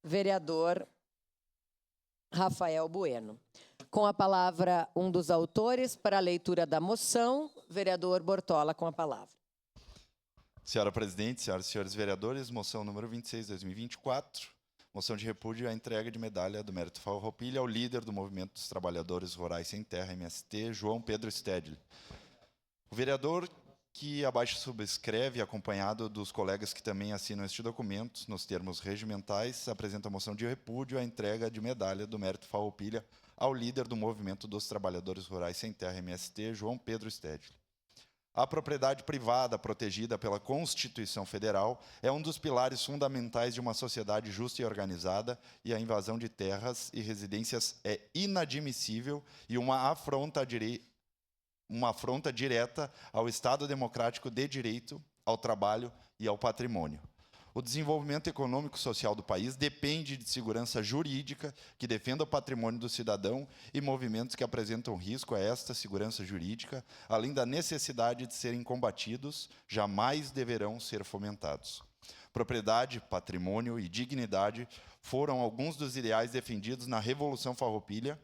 vereador Rafael Bueno. Com a palavra, um dos autores para a leitura da moção, vereador Bortola, com a palavra. Senhora Presidente, senhoras e senhores vereadores, moção número 26, 2024, moção de repúdio à entrega de medalha do Mérito Farroupilha ao líder do Movimento dos Trabalhadores Rurais Sem Terra, MST, João Pedro Stedley. O vereador que abaixo subscreve, acompanhado dos colegas que também assinam este documento, nos termos regimentais, apresenta a moção de repúdio à entrega de medalha do Mérito Farroupilha ao líder do Movimento dos Trabalhadores Rurais Sem Terra, MST, João Pedro Stedley. A propriedade privada protegida pela Constituição Federal é um dos pilares fundamentais de uma sociedade justa e organizada, e a invasão de terras e residências é inadmissível e uma afronta direta ao Estado democrático de direito, ao trabalho e ao patrimônio. O desenvolvimento econômico e social do país depende de segurança jurídica que defenda o patrimônio do cidadão, e movimentos que apresentam risco a esta segurança jurídica, além da necessidade de serem combatidos, jamais deverão ser fomentados. Propriedade, patrimônio e dignidade foram alguns dos ideais defendidos na Revolução Farroupilha,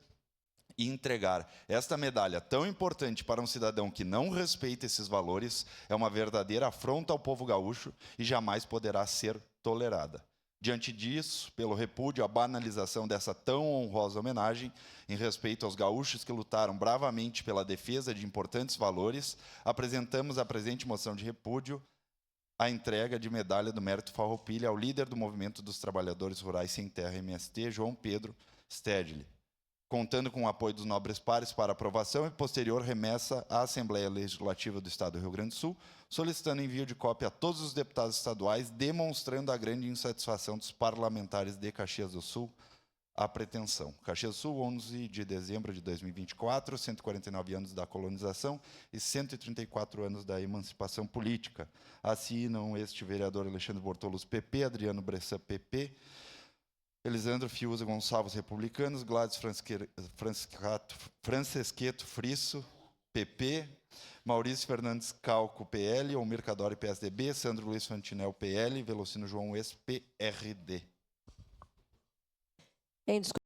e entregar esta medalha tão importante para um cidadão que não respeita esses valores é uma verdadeira afronta ao povo gaúcho e jamais poderá ser tolerada. Diante disso, pelo repúdio à banalização dessa tão honrosa homenagem, em respeito aos gaúchos que lutaram bravamente pela defesa de importantes valores, apresentamos a presente moção de repúdio à entrega de medalha do Mérito Farroupilha ao líder do Movimento dos Trabalhadores Rurais Sem Terra, MST, João Pedro Stedley, contando com o apoio dos nobres pares para aprovação e posterior remessa à Assembleia Legislativa do Estado do Rio Grande do Sul, solicitando envio de cópia a todos os deputados estaduais, demonstrando a grande insatisfação dos parlamentares de Caxias do Sul à pretensão. Caxias do Sul, 11 de dezembro de 2024, 149 anos da colonização e 134 anos da emancipação política. Assinam este vereador Alexandre Bortolos, PP, Adriano Bressan, PP, Elisandro Fiuza Gonçalves, Republicanos, Gladys Francesqueto Frisso, PP, Maurício Fernandes Calco, PL, Almir Cadore, PSDB, Sandro Luiz Fantinel, PL, Velocino João Ex, PRD. Em discussão.